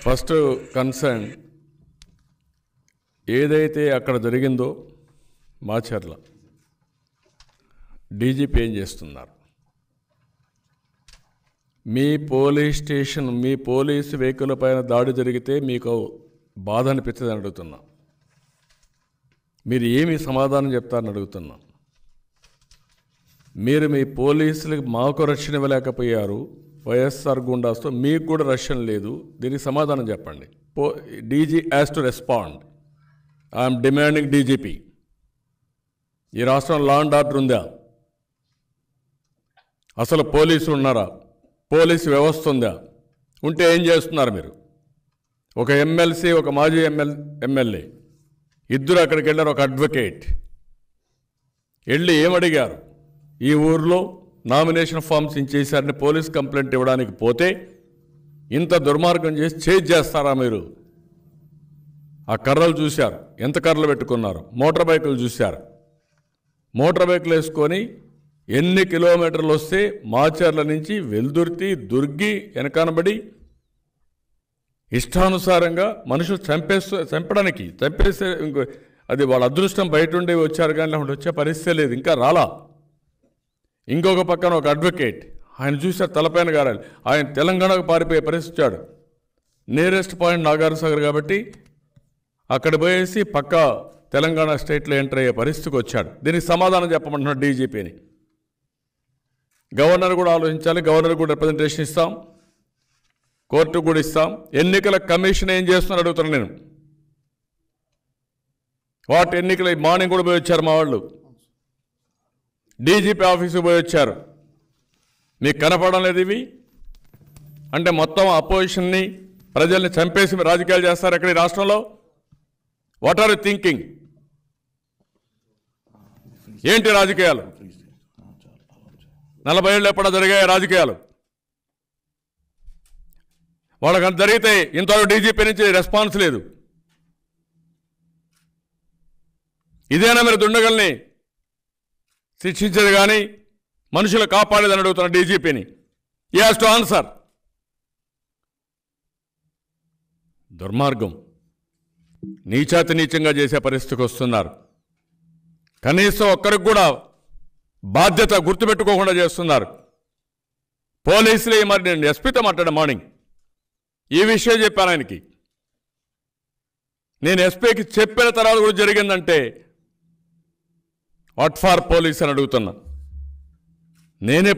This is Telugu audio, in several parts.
ఫస్ట్ కన్సర్న్ ఏదైతే అక్కడ జరిగిందో మాచర్ల డీజీపీ ఏం చేస్తున్నారు? మీ పోలీస్ స్టేషన్, మీ పోలీసు వెహికల్ పైన దాడి జరిగితే మీకు బాధ అనిపిస్తుంది అని అడుగుతున్నా. మీరు ఏమి సమాధానం చెప్తారని అడుగుతున్నా. మీరు మీ పోలీసులకు మాకు రక్షణ ఇవ్వలేకపోయారు, వైఎస్ఆర్ గుండాస్తో మీకు కూడా రక్షణ లేదు. దీనికి సమాధానం చెప్పండి. DG has to respond. I'm demanding DGP. ఈ రాష్ట్రం లా అండ్ ఆర్డర్ ఉందా? అసలు పోలీసులు ఉన్నారా? పోలీసు వ్యవస్థ ఉందా? ఉంటే ఏం చేస్తున్నారు మీరు? ఒక ఎమ్మెల్సీ, ఒక మాజీ ఎమ్మెల్యే ఇద్దరు అక్కడికి వెళ్ళారు. ఒక అడ్వకేట్ వెళ్ళి ఏమడిగారు? ఈ ఊర్లో నామినేషన్ ఫామ్స్ ఇచ్చేసారని పోలీస్ కంప్లైంట్ ఇవ్వడానికి పోతే ఇంత దుర్మార్గం చేసి చేస్తారా మీరు? ఆ కర్రలు చూశారు, ఎంత కర్రలు పెట్టుకున్నారు. మోటార్ బైకులు చూశారు. మోటార్ బైకులు వేసుకొని ఎన్ని కిలోమీటర్లు వస్తే మాచర్ల నుంచి వెల్దుర్తి, దుర్గి వెనకానబడి ఇష్టానుసారంగా మనుషులు చంపేస్తే ఇంకో అది వాళ్ళ అదృష్టం. బయట ఉండి వచ్చారు కానీ లేకుంటే వచ్చే పరిస్థితి లేదు. ఇంకా రాలా. ఇంకొక పక్కన ఒక అడ్వకేట్, ఆయన చూసారు తలపైన గారాలి. ఆయన తెలంగాణకు పారిపోయే పరిస్థితి వచ్చాడు. నియరెస్ట్ పాయింట్ నాగార్జునసాగర్ కాబట్టి అక్కడ పోయేసి పక్క తెలంగాణ స్టేట్లో ఎంటర్ అయ్యే పరిస్థితికి వచ్చాడు. దీనికి సమాధానం చెప్పమంటున్నాడు డీజీపీని. గవర్నర్ కూడా ఆలోచించాలి. గవర్నర్ కూడా రిప్రజెంటేషన్ ఇస్తాం, కోర్టుకు కూడా ఇస్తాం. ఎన్నికల కమిషన్ ఏం చేస్తున్నారు అడుగుతున్నాను నేను. ఎన్నికల మార్నింగ్ కూడా పోయి వచ్చారు మా వాళ్ళు. డీజీపీ ఆఫీసుకు పోయి వచ్చారు. మీకు కనపడడం లేదు ఇవి? అంటే మొత్తం అపోజిషన్ని, ప్రజల్ని చంపేసి రాజకీయాలు చేస్తారు అక్కడ ఈ రాష్ట్రంలో. What are you thinking? ఏంటి రాజకీయాలు? 40 ఏళ్ళు ఎప్పుడో జరిగాయి రాజకీయాలు. వాళ్ళకి జరిగితే ఇంతవరకు డీజీపీ నుంచి రెస్పాన్స్ లేదు. ఇదేనా మీరు దుండగల్ని శిక్షించేది కానీ మనుషులు కాపాడేదని అడుగుతున్న డీజీపీని. He has to answer. దుర్మార్గం, నీచాతి నీచంగా చేసే పరిస్థితికి వస్తున్నారు. కనీసం ఒక్కరికి కూడా బాధ్యత గుర్తుపెట్టుకోకుండా చేస్తున్నారు పోలీసులే. మరి నేను ఎస్పీతో మాట్లాడా మార్నింగ్, ఈ విషయం చెప్పాను ఆయనకి. నేను ఎస్పీకి చెప్పిన తర్వాత కూడా జరిగిందంటే వాట్ ఫార్ పోలీస్ అని అడుగుతున్నా. నేనే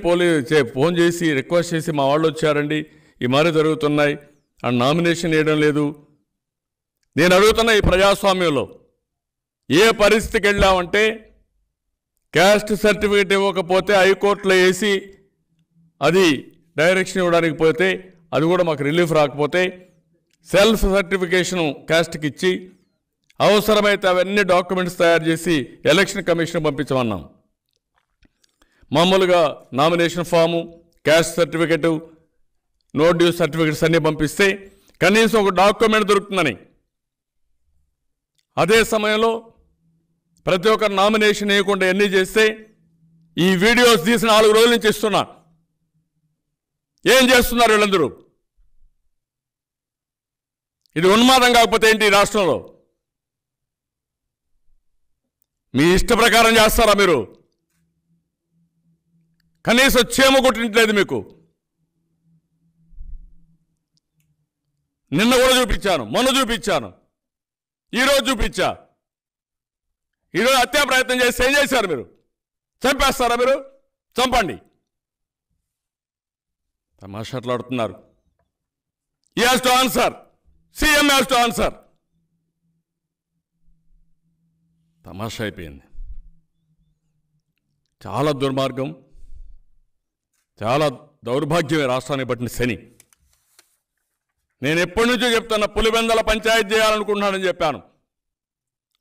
ఫోన్ చేసి రిక్వెస్ట్ చేసి మా వాళ్ళు వచ్చారండి, ఈ మరి జరుగుతున్నాయి అని నామినేషన్ వేయడం లేదు. నేను అడుగుతున్నా, ఈ ప్రజాస్వామ్యంలో ఏ పరిస్థితికి వెళ్ళామంటే క్యాస్ట్ సర్టిఫికేట్ ఇవ్వకపోతే హైకోర్టులో వేసి అది డైరెక్షన్ ఇవ్వడానికి పోతే అది కూడా మాకు రిలీఫ్ రాకపోతే సెల్ఫ్ సర్టిఫికేషను క్యాస్ట్కి ఇచ్చి అవసరమైతే అవన్నీ డాక్యుమెంట్స్ తయారు చేసి ఎలక్షన్ కమిషన్ పంపించమన్నాం. మామూలుగా nomination form, caste certificate, no due certificates అన్నీ పంపిస్తే కనీసం ఒక డాక్యుమెంట్ దొరుకుతుందని. అదే సమయంలో ప్రతి ఒక్కరు నామినేషన్ వేయకుండా ఎన్ని చేస్తే ఈ వీడియోస్ తీసి 4 రోజుల నుంచి ఇస్తున్నా. ఏం చేస్తున్నారు వీళ్ళందరూ? ఇది ఉన్మాదం కాకపోతే ఏంటి ఈ రాష్ట్రంలో? మీ ఇష్ట ప్రకారం చేస్తారా మీరు? కనీసం చీమ కొట్టినట్లేదు మీకు. నిన్న కూడా చూపించాను, మొన్న చూపించాను, ఈరోజు చూపించా. ఈరోజు హత్యా ప్రయత్నం చేస్తే ఏం చేశారు మీరు? చంపేస్తారా మీరు? చంపండి. తమాషాట్లాడుతున్నారు. He has to answer. CM has to answer. తమాషా అయిపోయింది. చాలా దుర్మార్గం, చాలా దౌర్భాగ్యమే రాష్ట్రానికి పట్టిన శని. నేను ఎప్పటి నుంచో చెప్తున్నా, పులివెందల పంచాయతీ చేయాలనుకుంటున్నానని చెప్పాను.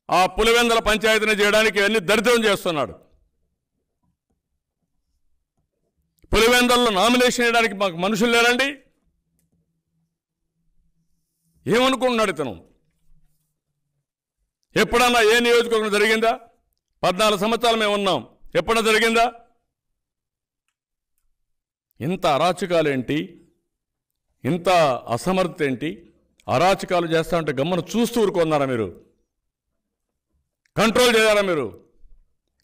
ఆ పులివెందల పంచాయతీని చేయడానికి ఇవన్నీ దరిద్రం చేస్తున్నాడు. పులివెందల్లో నామినేషన్ వేయడానికి మాకు మనుషులు లేరండి. ఏమనుకుంటున్నాడు ఇతను? ఎప్పుడన్నా ఏ నియోజకవర్గం జరిగిందా? 14 సంవత్సరాలు మేము ఉన్నాం, ఎప్పుడన్నా జరిగిందా? ఇంత అరాచకాలేంటి, ఇంత అసమర్థత ఏంటి? అరాచకాలు చేస్తా ఉంటే గమ్మను చూస్తూ ఊరుకున్నారా మీరు? కంట్రోల్ చేయాలా మీరు?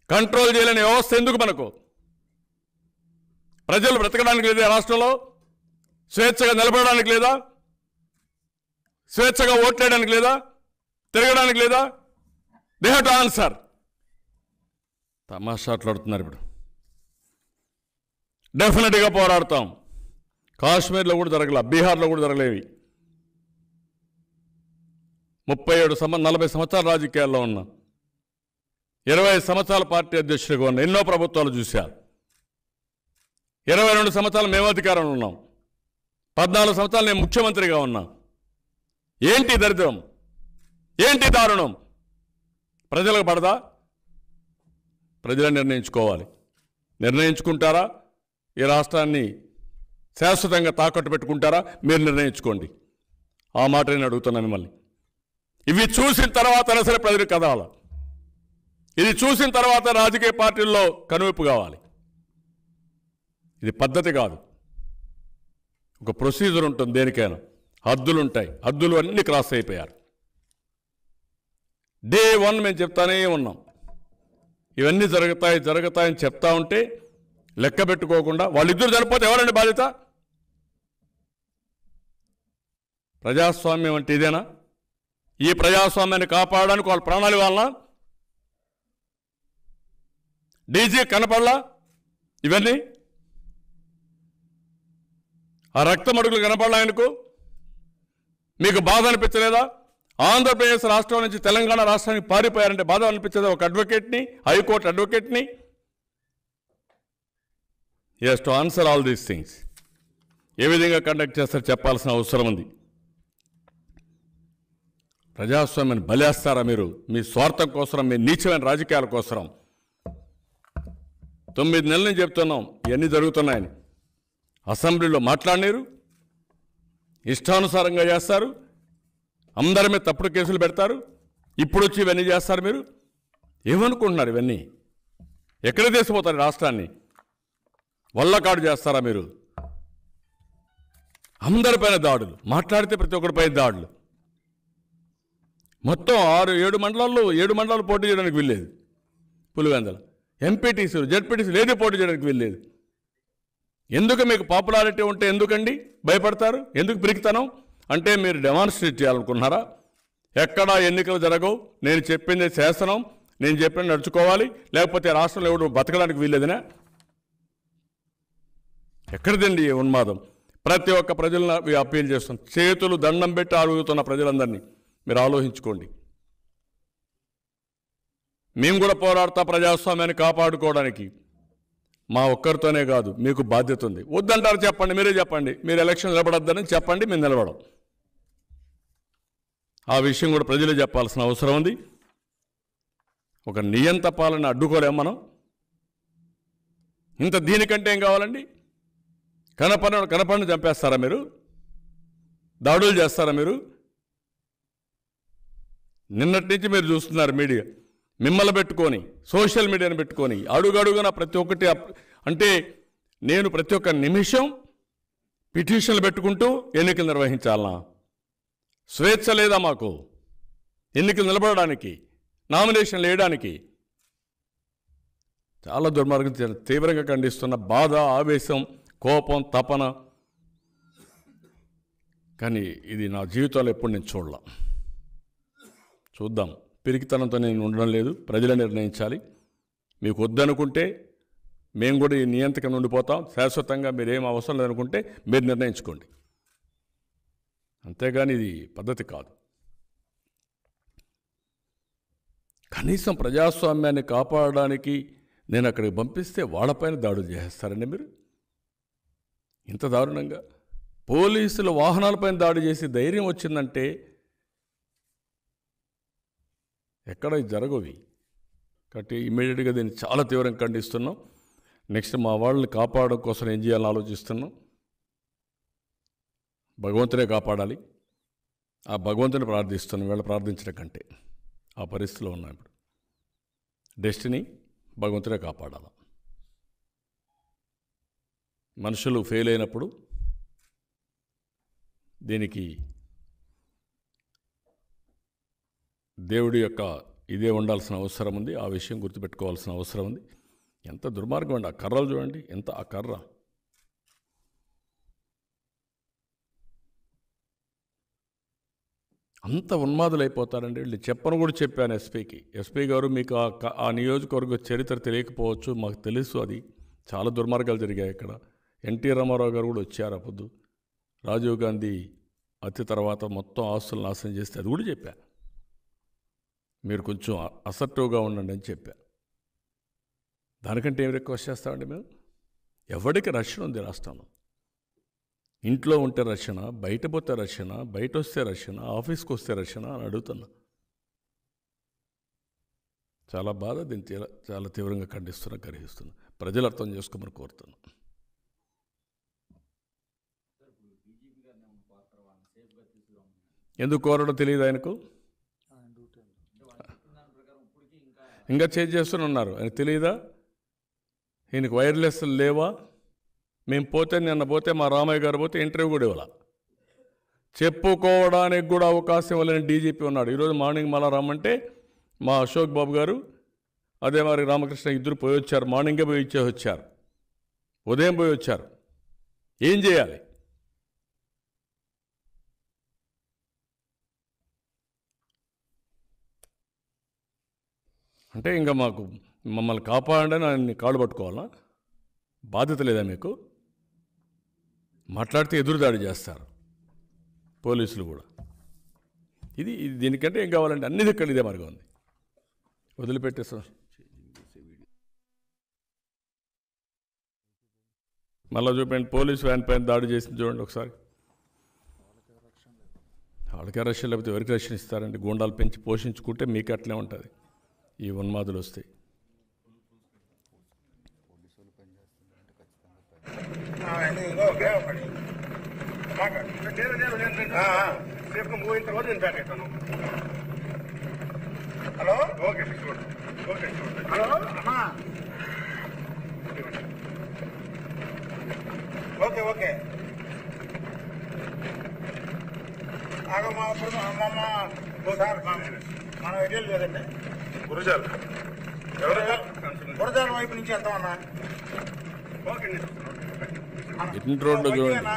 కంట్రోల్ చేయలేని వ్యవస్థ ఎందుకు మనకు? ప్రజలు బ్రతకడానికి లేదా రాష్ట్రంలో? స్వేచ్ఛగా నిలబడడానికి లేదా? స్వేచ్ఛగా ఓట్లేయడానికి లేదా? తిరగడానికి లేదా? They have to answer. తమాషాట్లాడుతున్నారు ఇప్పుడు. డెఫినెట్గా పోరాడతాం. కాశ్మీర్లో కూడా జరగల, బీహార్లో కూడా జరగలేవి. 40 సంవత్సరాల రాజకీయాల్లో ఉన్నా, 20 సంవత్సరాల పార్టీ అధ్యక్షుడిగా ఉన్నా, ఎన్నో ప్రభుత్వాలు చూశా. 22 సంవత్సరాలు మేము అధికారంలో ఉన్నాం, 14 సంవత్సరాలు నేను ముఖ్యమంత్రిగా ఉన్నా. ఏంటి దరిద్రం? ఏంటి దారుణం? ప్రజలకు పడదా? ప్రజలే నిర్ణయించుకోవాలి. నిర్ణయించుకుంటారా? ఈ రాష్ట్రాన్ని శాశ్వతంగా తాకట్టు పెట్టుకుంటారా? మీరు నిర్ణయించుకోండి. ఆ మాట నేను అడుగుతున్నాను మిమ్మల్ని. ఇవి చూసిన తర్వాత సరే ప్రజలకు కదవాలి. ఇది చూసిన తర్వాత రాజకీయ పార్టీల్లో కనువిప్పు కావాలి. ఇది పద్ధతి కాదు. ఒక ప్రొసీజర్ ఉంటుంది దేనికైనా, హద్దులు ఉంటాయి. హద్దులు అన్నీ క్రాస్ అయిపోయారు. డే 1 మేము చెప్తానే ఉన్నాం, ఇవన్నీ జరుగుతాయని చెప్తా ఉంటే లెక్క పెట్టుకోకుండా వాళ్ళిద్దరు చనిపోతే ఎవరండి బాధ్యత? ప్రజాస్వామ్యం అంటే ఇదేనా? ఈ ప్రజాస్వామ్యాన్ని కాపాడడానికి వాళ్ళ ప్రాణాలు ఇవ్వాలనా? డీజీ కనపడలా ఇవన్నీ? ఆ రక్తం అడుగులు కనపడలా ఆయనకు? మీకు బాధ అనిపించలేదా? ఆంధ్రప్రదేశ్ రాష్ట్రం నుంచి తెలంగాణ రాష్ట్రానికి పారిపోయారంటే బాధ అనిపించదా? ఒక అడ్వకేట్ని, హైకోర్టు అడ్వకేట్ని. To answer all these things. ఏ విధంగా కండక్ట్ చేస్తారో చెప్పాల్సిన అవసరం ఉంది. ప్రజాస్వామ్యాన్ని బలేస్తారా మీరు? మీ స్వార్థం కోసం, మీ నీచమైన రాజకీయాల కోసం. 9 నెలల నుంచి చెప్తున్నాం ఇవన్నీ జరుగుతున్నాయని. అసెంబ్లీలో మాట్లాడినారు, ఇష్టానుసారంగా చేస్తారు, అందరి మీద తప్పుడు కేసులు పెడతారు. ఇప్పుడు వచ్చి ఇవన్నీ చేస్తారు. మీరు ఏమనుకుంటున్నారు? ఇవన్నీ ఎక్కడ తీసిపోతారు రాష్ట్రాన్ని? వల్లకాడు చేస్తారా మీరు? అందరిపైన దాడులు, మాట్లాడితే ప్రతి ఒక్కరిపైన దాడులు. మొత్తం 7 మండలాలు పోటీ చేయడానికి వీల్లేదు. పులివెందుల ఎంపీటీసీలు, జెడ్పీటీసీలు ఏది పోటీ చేయడానికి వీల్లేదు. ఎందుకు? మీకు పాపులారిటీ ఉంటే ఎందుకండి భయపడతారు? ఎందుకు పిరికితనం? అంటే మీరు డెమాన్స్ట్రేట్ చేయాలనుకున్నారా? ఎక్కడా ఎన్నికలు జరగవు, నేను చెప్పింది శాసనం, నేను చెప్పిన నడుచుకోవాలి, లేకపోతే రాష్ట్రంలో ఎవడు బతకడానికి వీల్లేదనా? ఎక్కడిదండి ఈ ఉన్మాదం? ప్రతి ఒక్క ప్రజలను అప్పీల్ చేస్తాం, చేతులు దండం పెట్టి అడుగుతున్న ప్రజలందరినీ మీరు ఆలోచించుకోండి. మేము కూడా పోరాడతా ప్రజాస్వామ్యాన్ని కాపాడుకోవడానికి. మా ఒక్కరితోనే కాదు, మీకు బాధ్యత ఉంది. వద్దంటారు చెప్పండి, మీరే చెప్పండి. మీరు ఎలక్షన్ నిలబడద్దని చెప్పండి, మేము నిలబడం. ఆ విషయం కూడా ప్రజలే చెప్పాల్సిన అవసరం ఉంది. ఒక నియంత పాలన అడ్డుకోలేం మనం. ఇంత దీనికంటే ఏం కావాలండి? కనపడిని చంపేస్తారా మీరు? దాడులు చేస్తారా మీరు? నిన్నటి నుంచి మీరు చూస్తున్నారు మీడియా మిమ్మల్ని పెట్టుకొని, సోషల్ మీడియాని పెట్టుకొని అడుగడుగున ప్రతి ఒక్కటి. అంటే నేను ప్రతి ఒక్క నిమిషం పిటిషన్లు పెట్టుకుంటూ ఎన్నికలు నిర్వహించాలనా? స్వేచ్ఛ లేదా మాకు? ఎన్నికలు నిలబడడానికి, నామినేషన్లు వేయడానికి? చాలా దుర్మార్గం. తీవ్రంగా ఖండిస్తున్న, బాధ, ఆవేశం, కోపం, తపన. కానీ ఇది నా జీవితంలో ఎప్పుడు నేను చూద్దాం. పిరికితనంతో నేను ఉండడం లేదు, ప్రజలే నిర్ణయించాలి. మీకు వద్దనుకుంటే మేము కూడా ఈ నియంత్రణ ఉండిపోతాం శాశ్వతంగా. మీరేం అవసరం లేదనుకుంటే మీరు నిర్ణయించుకోండి. అంతేగాని ఇది పద్ధతి కాదు. కనీసం ప్రజాస్వామ్యాన్ని కాపాడడానికి నేను అక్కడికి పంపిస్తే వాళ్ళపైన దాడులు చేస్తారండి మీరు? ఇంత దారుణంగా పోలీసులు వాహనాలపైన దాడి చేసి ధైర్యం వచ్చిందంటే ఎక్కడ జరగవి. కాబట్టి ఇమీడియట్గా దీన్ని చాలా తీవ్రంగా ఖండిస్తున్నాం. నెక్స్ట్ మా వాళ్ళని కాపాడడం కోసం ఏం చేయాలని ఆలోచిస్తున్నాం. భగవంతునే కాపాడాలి. ఆ భగవంతుని ప్రార్థిస్తున్నాం. వీళ్ళు ప్రార్థించడం కంటే ఆ పరిస్థితిలో ఉన్నాం ఇప్పుడు. డెస్టినీ భగవంతునే కాపాడాలి. మనుషులు ఫెయిల్ అయినప్పుడు దీనికి దేవుడి యొక్క ఇదే ఉండాల్సిన అవసరం ఉంది. ఆ విషయం గుర్తుపెట్టుకోవాల్సిన అవసరం ఉంది. ఎంత దుర్మార్గం అండి! ఆ కర్రలు చూడండి, ఎంత ఆ కర్ర. అంత ఉన్మాదులు అయిపోతారండి వీళ్ళు. చెప్పను కూడా చెప్పాను ఎస్పీకి. ఎస్పీ గారు, మీకు ఆ నియోజకవర్గ చరిత్ర తెలియకపోవచ్చు, మాకు తెలుసు. అది చాలా దుర్మార్గాలు జరిగాయి ఇక్కడ. ఎన్టీ రామారావు గారు కూడా వచ్చారు అప్పుడు. రాజీవ్ గాంధీ హత్య తర్వాత మొత్తం ఆస్తులు నాశనం చేస్తే అది కూడా చెప్పా. మీరు కొంచెం అసర్టివ్గా ఉండండి అని చెప్పా. దానికంటే ఏం రిక్వెస్ట్ చేస్తామండి మేము? ఎవరికి రక్షణ ఉంది రాష్ట్రంలో? ఇంట్లో ఉంటే రక్షణ, బయట పోతే రక్షణ, బయట వస్తే రక్షణ, ఆఫీస్కి వస్తే రక్షణ అని అడుగుతున్నా. చాలా బాధ. దీన్ని చాలా తీవ్రంగా ఖండిస్తున్నా, గ్రహిస్తున్నా. ప్రజలు అర్థం చేసుకోమని కోరుతున్నా. ఎందుకు కోరడో తెలియదు ఆయనకు. ఇంకా చేస్తూనే ఉన్నారు. ఆయనకు తెలియదా? ఈయనకు వైర్లెస్ లేవా? మేము పోతే, నిన్న పోతే మా రామయ్య గారు పోతే ఇంటర్వ్యూ కూడా ఇవ్వాల. చెప్పుకోవడానికి కూడా అవకాశం ఇవ్వలేని డీజీపీ ఉన్నాడు. ఈరోజు మార్నింగ్ మళ్ళా రమ్మంటే మా అశోక్ బాబు గారు, అదే మరి రామకృష్ణ ఇద్దరు పోయి వచ్చారు. మార్నింగే పోయి ఇచ్చే వచ్చారు, ఉదయం పోయి వచ్చారు. ఏం చేయాలి? అంటే ఇంకా మాకు మమ్మల్ని కాపాడండి అని కాళ్ళు పట్టుకోవాలా? బాధ్యత లేదా మీకు? మాట్లాడితే ఎదురుదాడి చేస్తారు పోలీసులు కూడా. ఇది దీనికంటే ఏం కావాలంటే అన్ని దిక్కలు ఇదే మార్గం ఉంది. వదిలిపెట్టేస్తాం. మళ్ళీ చూపండి, పోలీసు వ్యాన్ పైన దాడి చేసింది చూడండి ఒకసారి. వాళ్ళకే రక్షణ లేకపోతే ఎవరికి రక్షణ ఇస్తారండి? గూండాలు పెంచి పోషించుకుంటే మీకు అట్లే ఉంటుంది. ఈ ఉన్మాదులు వస్తాయి. హలో, ఓకే హలో అమ్మా, ఓకే ఓకే. ఒకసారి మనం ఎటు లేదండి, గురజాల వైపు నుంచి వెళ్తామన్నా. రోడ్డు చూడండి.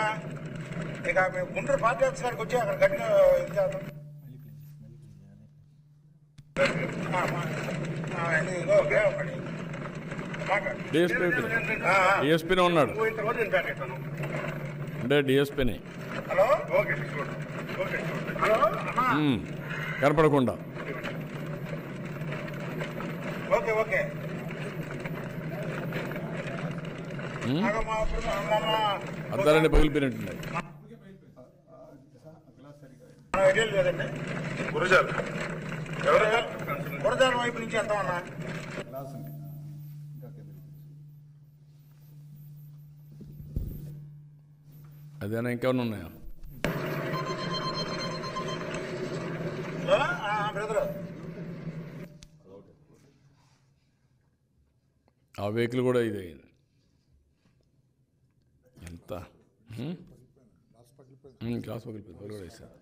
ఇక మేము గుంటూరు పార్టీ ఆఫీస్ గారికి వచ్చి అక్కడ గట్టిగా ఇది చేద్దాం. డిఎస్పీనే ఉన్నాడు. అంటే డిఎస్పీనే. హలో, హలో కనపడకుండా. Okay okay. అద్దాలన్నీ పగిలిపోయినట్టున్నాయి. లేదండి, గురజాల వైపు నుంచి వెళ్తామన్నా. అదేనా ఇంకేమైనా ఉన్నాయా? ఆ వెహికల్ కూడా ఇదే. ఎంత గ్లాస్ పగిలిపోయింది కూడా వేసారు.